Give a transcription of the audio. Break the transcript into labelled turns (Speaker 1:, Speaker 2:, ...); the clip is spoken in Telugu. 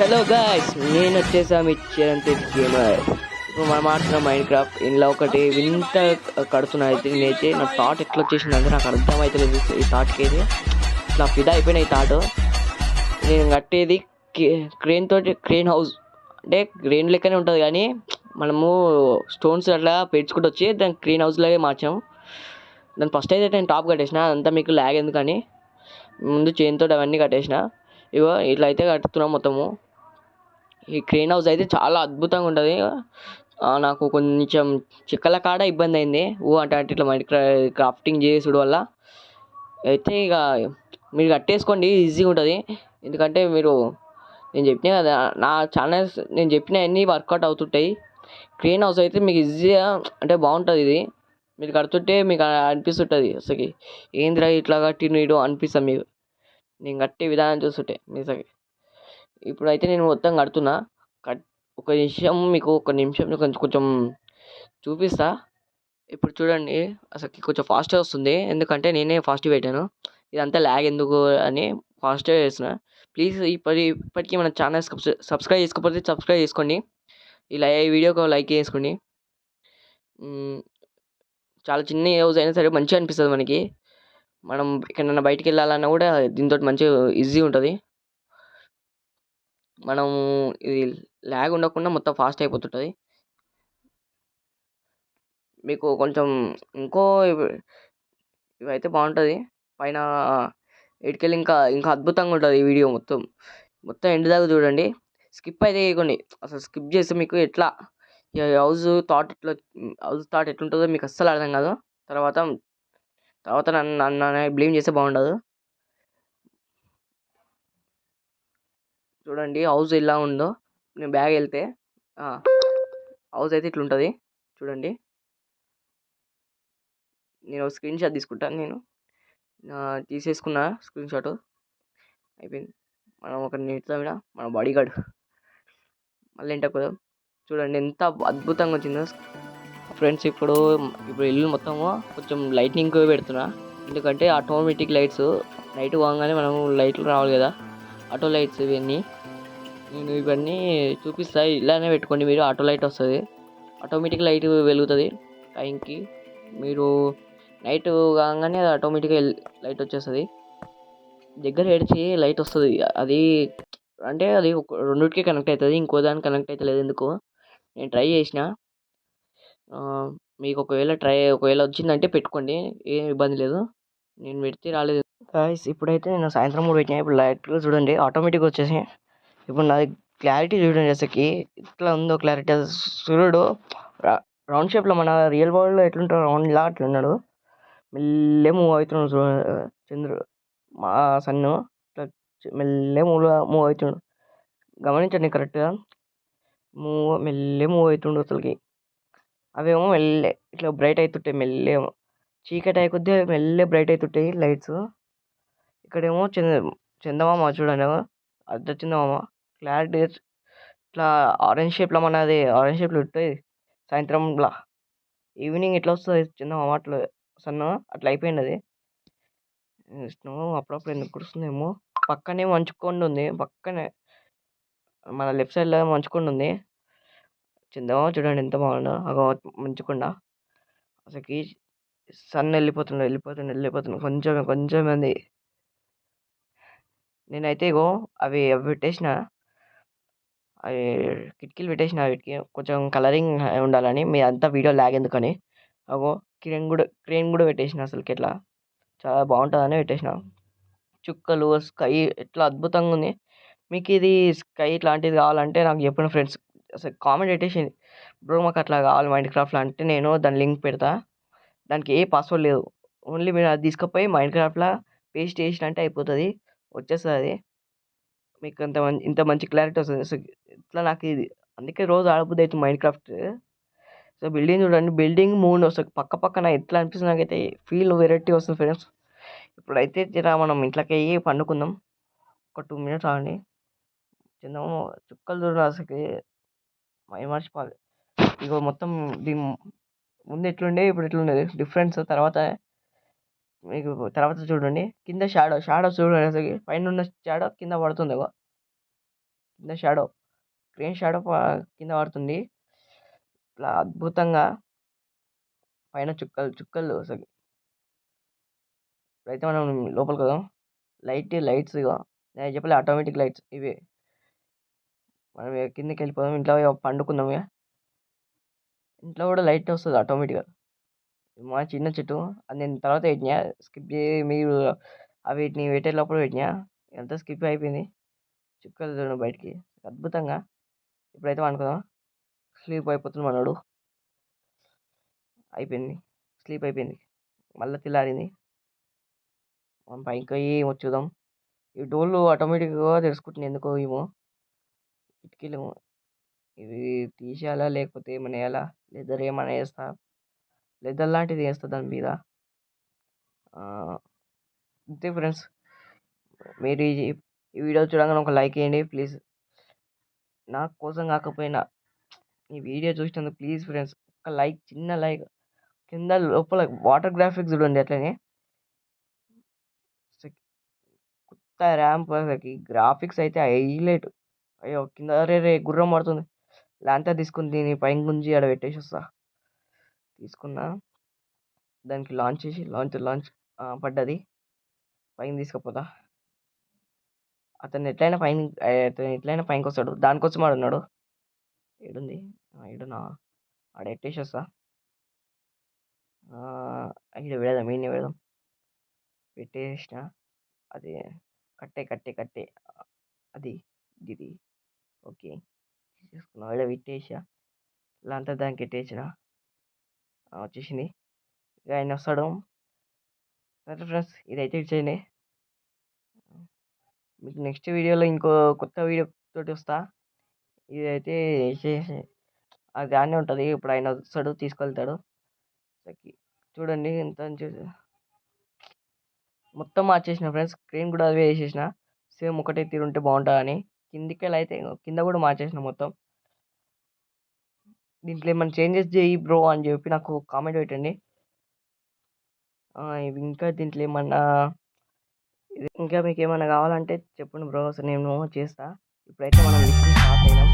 Speaker 1: హలో గాయ్స్, నేను వచ్చేసా మీ చిరంతేజ్ గేమర్. ఇప్పుడు మనం ఆడుతున్న మైండ్ క్రాఫ్ట్. ఇందులో ఒకటి వింత కడుతున్నా అయితే నేనైతే నా థాట్ ఎట్లా వచ్చేసిందంటే నాకు అర్థమైతే లేదు. ఈ థాట్కి అయితే ఇట్లా ఫిదా అయిపోయిన ఈ థాట్. నేను కట్టేది క్రేన్ తోటి, క్రేన్ హౌస్ అంటే క్రేన్ లెక్కనే ఉంటుంది కానీ మనము స్టోన్స్ అట్లా పేర్చుకుంటూ వచ్చి దాన్ని క్రేన్ హౌస్ లాగే మార్చాము. దాన్ని ఫస్ట్ అయితే నేను టాప్ కట్టేసిన, అదంతా మీకు లాగ్ ఎందుకని ముందు చైన్ తోటి అవన్నీ కట్టేసిన. ఇగో ఇట్లా అయితే కట్టుతున్నాం మొత్తము. ఈ క్రేన్ హౌస్ అయితే చాలా అద్భుతంగా ఉంటుంది. నాకు కొంచెం చిక్కల కాడ ఇబ్బంది అయింది. అంటే ఇట్లా మైండ్ క్రాఫ్టింగ్ చేసుడు వల్ల అయితే ఇక మీరు కట్టేసుకోండి, ఈజీగా ఉంటుంది. ఎందుకంటే నేను చెప్పిన కదా, నా ఛానల్స్ నేను చెప్పిన అన్నీ వర్కౌట్ అవుతుంటాయి. క్రేన్ హౌస్ అయితే మీకు ఈజీగా అంటే బాగుంటుంది. ఇది మీరు కడుతుంటే మీకు అనిపిస్తుంటుంది అసలు ఏంద్రా ఇట్లా కట్టి నీడు అనిపిస్తుంది మీకు, నేను కట్టే విధానం చూస్తుంటే నిజంగా. ఇప్పుడైతే నేను మొత్తం కడుతున్నా. ఒక నిమిషం కొంచెం కొంచెం చూపిస్తా. ఇప్పుడు చూడండి, అసలు కొంచెం ఫాస్ట్గా వస్తుంది ఎందుకంటే నేనే ఫాస్ట్గా పెట్టాను. ఇదంతా ల్యాగ్ ఎందుకు అని ఫాస్ట్గా చేస్తున్నా. ప్లీజ్ ఇప్పటికీ మన ఛానల్ సబ్స్క్రైబ్ చేసుకోకపోతే సబ్స్క్రైబ్ చేసుకోండి. ఈ వీడియోకి లైక్ చేసుకోండి. చాలా చిన్న హౌస్ అయినా సరే మంచిగా అనిపిస్తుంది మనకి. మనం ఎక్కడైనా బయటికి వెళ్ళాలన్నా కూడా దీంతో మంచిగా ఈజీ ఉంటుంది. మనం ఇది ల్యాగ్ ఉండకుండా మొత్తం ఫాస్ట్ అయిపోతుంటుంది. మీకు కొంచెం ఇంకో ఇవైతే బాగుంటుంది. పైన ఎటుకెళ్ళి ఇంకా ఇంకా అద్భుతంగా ఉంటుంది ఈ వీడియో మొత్తం. ఎండ్ దాకా చూడండి, స్కిప్ అయితే చేయకండి. అసలు స్కిప్ చేస్తే మీకు ఎట్లా హౌస్ థాట్ ఎట్లుంటుందో మీకు అస్సలు అర్థం కాదు. తర్వాత తర్వాత నన్ను బ్లేమ్ చేస్తే బాగుండదు. చూడండి హౌస్ ఎలా ఉందో. నేను బ్యాగ్ వెళ్తే హౌస్ అయితే ఇట్లుంటుంది చూడండి. నేను స్క్రీన్ షాట్ తీసుకుంటాను. నేను తీసేసుకున్న స్క్రీన్ షాట్ అయిపోయింది. మనం ఒక నీట్గా మన బాడీ గార్డ్ మళ్ళీ ఏంటో కదా చూడండి ఎంత అద్భుతంగా వచ్చిందో ఫ్రెండ్స్. ఇప్పుడు ఇల్లు మొత్తము కొంచెం లైటింగ్ పెడుతున్నా. ఎందుకంటే ఆటోమేటిక్ లైట్స్ నైట్ పోగానే మనం లైట్లు రావాలి కదా, ఆటో లైట్స్ ఇవన్నీ. నేను ఇవన్నీ చూపిస్తా. ఇలానే పెట్టుకోండి మీరు, ఆటో లైట్ వస్తుంది, ఆటోమేటిక్ లైట్ వెలుగుతుంది టైంకి. మీరు నైట్ కాగానే అది ఆటోమేటిక్గా లైట్ వచ్చేస్తుంది. దగ్గర ఏడ్చి లైట్ వస్తుంది. అది అంటే అది రెండింటికి కనెక్ట్ అవుతుంది, ఇంకో దానికి కనెక్ట్ అవుతలేదు ఎందుకు. నేను ట్రై చేసిన. మీకు ఒకవేళ వచ్చిందంటే పెట్టుకోండి, ఏం ఇబ్బంది లేదు. నేను పెడితే రాలేదు గాయ్స్. ఇప్పుడైతే నేను సాయంత్రం కూడా పెట్టినా. ఇప్పుడు లైట్గా చూడండి ఆటోమేటిక్గా వచ్చేసి. ఇప్పుడు నాది క్లారిటీ చూడండి అసలుకి ఇట్లా ఉందో క్లారిటీ. సూర్యుడు రౌండ్ షేప్లో మన రియల్ వరల్డ్లో ఎట్లుంటాడు రౌండ్ ఇలా అట్లున్నాడు. మెల్లే మూవ్ అవుతున్నాడు చంద్రుడు, మా సన్ను మెల్లే మూవ్ అవుతున్నాడు. గమనించండి కరెక్ట్గా. మెల్లే మూవ్ అవుతుండు అసలుకి. అవేమో మెల్లే ఇట్లా బ్రైట్ అవుతుంటాయి, మెల్లేమో చీకటి అయ్యే కొద్దీ మెల్లే బ్రైట్ అవుతుంటాయి లైట్స్. ఇక్కడేమో చందమామ చూడండి, అర్ధ చందమామ క్లారిటీ ఇట్లా ఆరెంజ్ షేప్లో ఆరెంజ్ షేప్లో ఉంటుంది సాయంత్రంలా. ఈవినింగ్ ఎట్లా వస్తుంది చందమామ అట్లా సన్ను అట్లా అయిపోయింది అది. స్నో అప్పుడప్పుడు ఎందుకు కురుస్తుందేమో. పక్కనే మంచుకొండ ఉంది, పక్కనే మన లెఫ్ట్ సైడ్లో మంచుకొండ ఉంది. చందమామ చూడండి ఎంత బాగుందో. మంచుకొండ అసలుకి. సన్ వెళ్ళిపోతుంది కొంచెం మంది. నేనైతే అవి పెట్టేసిన, అవి కిటికీలు పెట్టేసిన. వీటికి కొంచెం కలరింగ్ ఉండాలని, మీ అంతా వీడియో లాగ్ ఎందుకని. క్రేన్ కూడా పెట్టేసిన. అసలుకి ఎట్లా చాలా బాగుంటుందని పెట్టేసిన. చుక్కలు స్కై ఎట్లా అద్భుతంగా ఉంది. మీకు ఇది స్కై ఇట్లాంటిది కావాలంటే నాకు చెప్పండి ఫ్రెండ్స్. అసలు కామెంట్ పెట్టేసింది బ్రో మాకు అట్లా కావాలి మైండ్ క్రాఫ్ట్లో అంటే నేను దాని లింక్ పెడతా. దానికి ఏ పాస్వర్డ్ లేదు, ఓన్లీ మీరు అది తీసుకుపోయి మైండ్ క్రాఫ్ట్లో పేస్ట్ చేసినంటే అయిపోతుంది, వచ్చేస్తుంది అది మీకు. ఇంత మంచి క్లారిటీ వస్తుంది. సో ఇట్లా నాకు ఇది అందుకే రోజు ఆడబుద్ది అవుతుంది మైండ్ క్రాఫ్ట్. సో బిల్డింగ్ చూడండి, బిల్డింగ్ 3 వస్తుంది పక్క పక్కన. ఎట్లా అనిపిస్తుంది నాకైతే, ఫీల్ వెరైటీ వస్తుంది ఫ్రెండ్స్. ఇప్పుడైతే మనం ఇంట్లోకి అయ్యి పండుకుందాం. ఒక 2 మినిట్స్ ఆగండి. చిన్న చుక్కలు చూడండి అసలుకి మర్చిపోవాలి. మొత్తం దీని ముందు ఎట్లుండే ఇప్పుడు ఎట్లుండేది డిఫరెన్స్. మీకు తర్వాత చూడండి కింద షాడో చూడండి అసలు. పైన ఉన్న షాడో కింద పడుతుంది. కింద గ్రీన్ షాడో కింద పడుతుంది. ఇట్లా అద్భుతంగా పైన చుక్కలు అసలు. ఇప్పుడైతే మనం లోపలికి వదాం. లైట్స్ ఇక నేను చెప్పలే ఆటోమేటిక్ లైట్స్ ఇవే. మనం కిందకి వెళ్ళిపోదాం. ఇంట్లో పండుకుందాం. ఇక ఇంట్లో కూడా లైట్ వస్తుంది ఆటోమేటిక్గా. మా చిన్న చెట్టు అది నేను తర్వాత పెట్టినా, స్కిప్ చేయి మీరు వీటిని పెట్టే లోపల పెట్టినా, ఎంత స్కిప్ అయిపోయింది. చుక్కలు చూడండి బయటికి అద్భుతంగా. ఇప్పుడైతే అనుకుందాం. స్లీప్ అయిపోతుంది మనోడు. అయిపోయింది, స్లీప్ అయిపోయింది. మళ్ళీ తెల్లారింది. మనం పైకి చూద్దాం. ఈ డోర్లు ఆటోమేటిక్గా తెలుసుకుంటున్నాయి ఎందుకో ఏమో. కిటికీలు ఇవి తీసేయాలా లేకపోతే ఏమైనా వేయాలా? లెదర్ ఏమైనా వేస్తా, లెదర్ లాంటిది వేస్తా దాని మీద. అంతే ఫ్రెండ్స్. మీరు ఈ వీడియో చూడగానే ఒక లైక్ వేయండి ప్లీజ్. నా కోసం కాకపోయినా ఈ వీడియో చూసినందుకు ప్లీజ్ ఫ్రెండ్స్ ఒక లైక్, చిన్న లైక్. కింద లోపల వాటర్ గ్రాఫిక్స్ చూడండి అట్లనే. కొత్త ర్యాంప్ గ్రాఫిక్స్ అయితే హైలైట్. అయ్యో కింద రే గుర్రం పడుతుంది. లాంతా తీసుకుని దీని పైన గుంజి ఆడ పెట్టేసి వస్తా. తీసుకున్నా, దానికి లాంచ్ చేసి లాంచ్ పడ్డది. పైన తీసుకుపోతా. అతను ఎట్లయినా పైనకి వస్తాడు. దానికోసం ఆడు ఉన్నాడు. ఏడుంది? ఏడున్నా ఆడ ఎట్టేసి వస్తా. ఈడ పెడదాం. పెట్టేసిన. అది కట్టే అది ఇది ఓకే తీసుకున్నా. ఆడ పెట్టేసా. ఇలా అంతా దానికి ఎట్టేసిన. వచ్చేసింది. ఇక ఆయన వస్తాడు. సరే ఫ్రెండ్స్, ఇదైతే ఇచ్చేయండి. మీకు నెక్స్ట్ వీడియోలో ఇంకో కొత్త వీడియో తోటి వస్తా. ఇదైతే అది దాన్నే ఉంటుంది. ఇప్పుడు ఆయన వస్తాడు, తీసుకెళ్తాడు. చూడండి ఎంత మొత్తం మార్చేసిన ఫ్రెండ్స్. స్క్రీన్ కూడా అదే వేసేసిన. సేమ్ ఒకటే తీరు ఉంటే బాగుంటుందని. కిందికి అయితే కింద కూడా మార్చేసిన మొత్తం. దీంట్లో ఏమైనా చేంజెస్ చేయి బ్రో అని చెప్పి నాకు కామెంట్ పెట్టండి. ఇంకా దీంట్లో ఏమన్నా ఇంకా మీకు ఏమైనా కావాలంటే చెప్పండి బ్రో, అసలు నేను చేస్తా. ఇప్పుడైతే మనం మిషన్ స్టార్ట్ అయినాం.